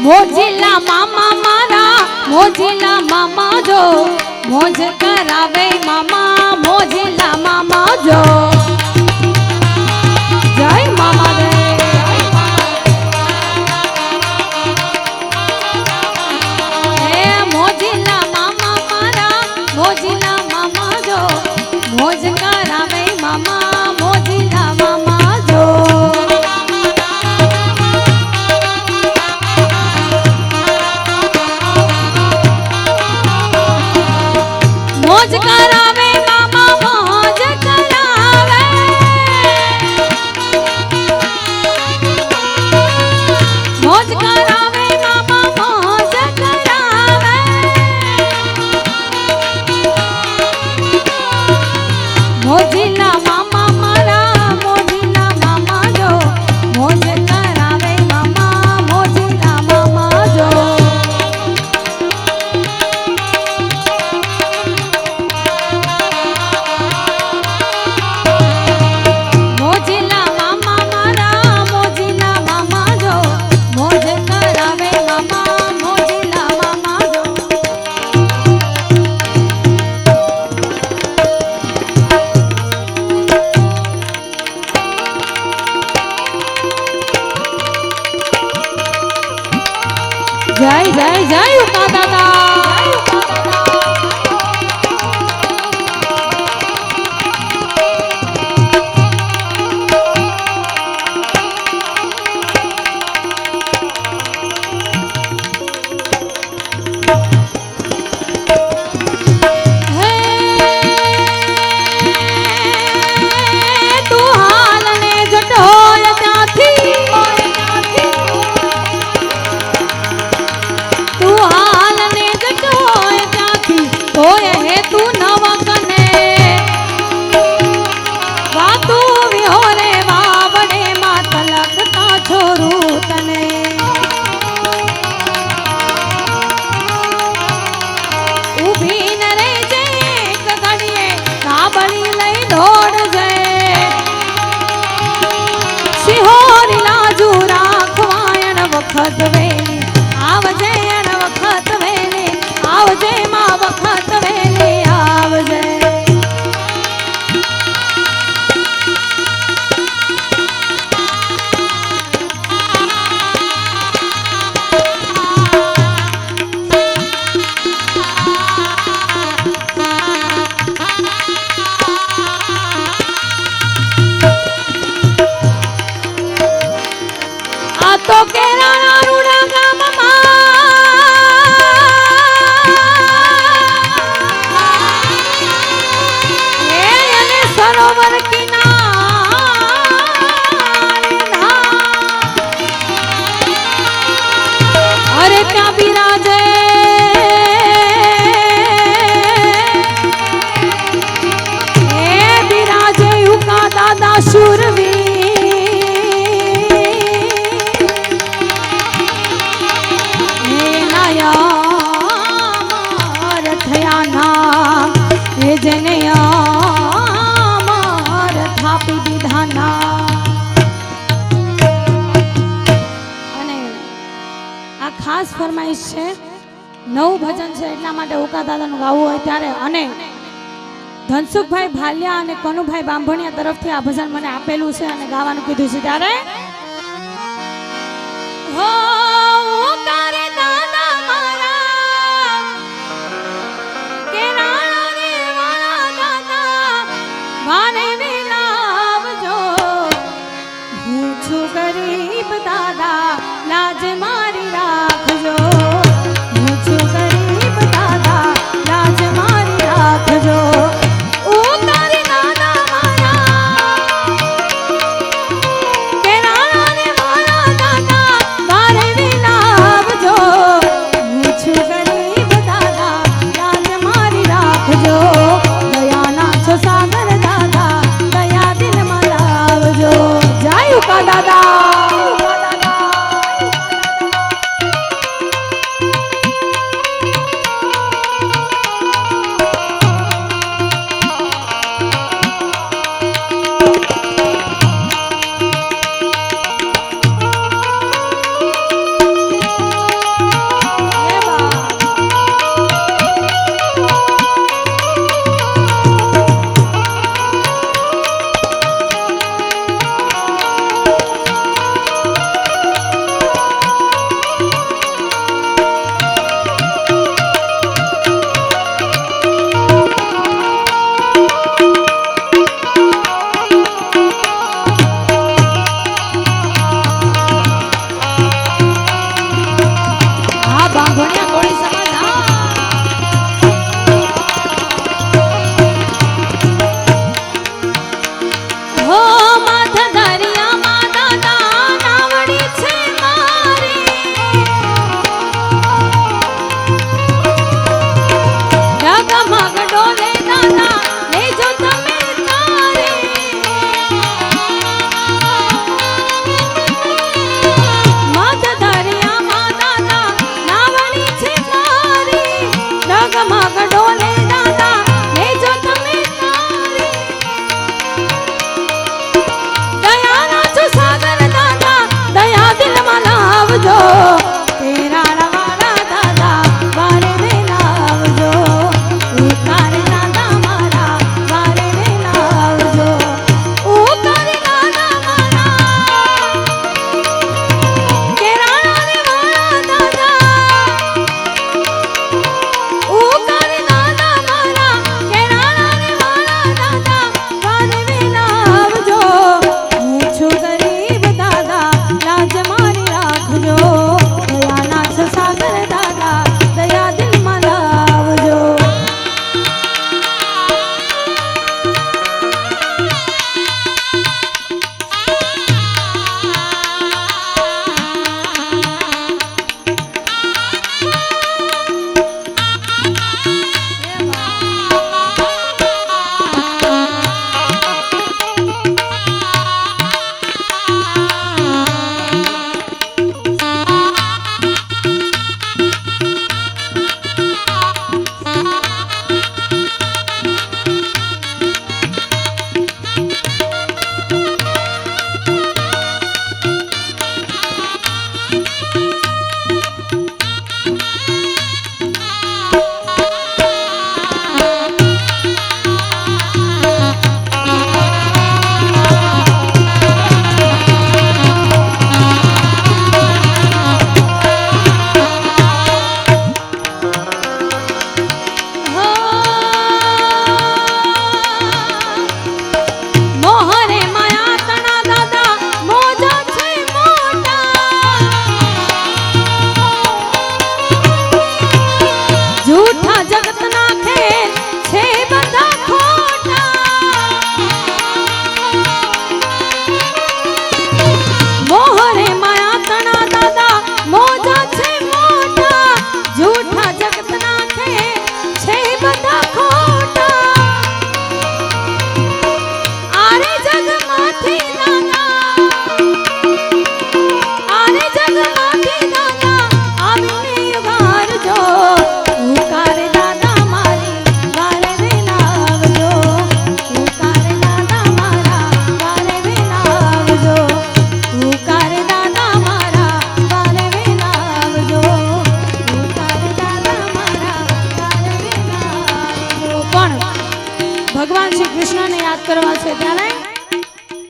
મોજીલા મામા મારા મોજીલા મામા જો મોજ કરાવે મામા મોજીલા મામા જો જય મામા દે મોજીલા મામા મારા મોજીલા મામા જો મોજ કરાવે મામા મોજીલા મામા જો મોજ કરાવે મામા મોજ કરાવે મોજ કરાવે મામા મોજ કરાવે મોજીલા મામા મારા મોજીલા મામા જો મોજ કરાવે મામા મોજીલા મામા જો મોજીલા મામા મારા મોજીલા મામા જો મોજ કરાવે મામા મોજીલા મામા જો જય જય જય ઉકા દાદા તું હાલ ને જટોય ત્યાંથી તું હાલ ને જટોય ત્યાંથી તોય હે તું નવા કને વાતું વિહોરે વાવડે માં તલકતા છોરું તને ઊભી ન રહેજે એક ઘડીએ કાબળી લઈ દોડજે શિહોરી લાજુ રાખવાયણ વખત વેલી આવજે એણ વખત વેલી આવજે માં વખત વેલી આવજે આ તો કેરાણા રૂડા ગામમાં અને સરોવર કિનારે અરે ત્યાં બિરાજે બિરાજે ઉકા દાદા શુરવી જેને અમાર થાપી દીધાના અને આ ખાસ ફરમાઈશ છે નવું ભજન છે એટલા માટે ઉકા દાદાનું ગાવું હોય ત્યારે અને ધનસુખભાઈ ભાલિયા અને કનુભાઈ બાંભણિયા તરફથી આ ભજન મને આપેલું છે અને ગાવાનું કીધું છે ત્યારે હો ઉકારે દાદા મારા કેરાણા રે વાળા દાદા મારે વિલાવજો હું છું ગરીબ દાદા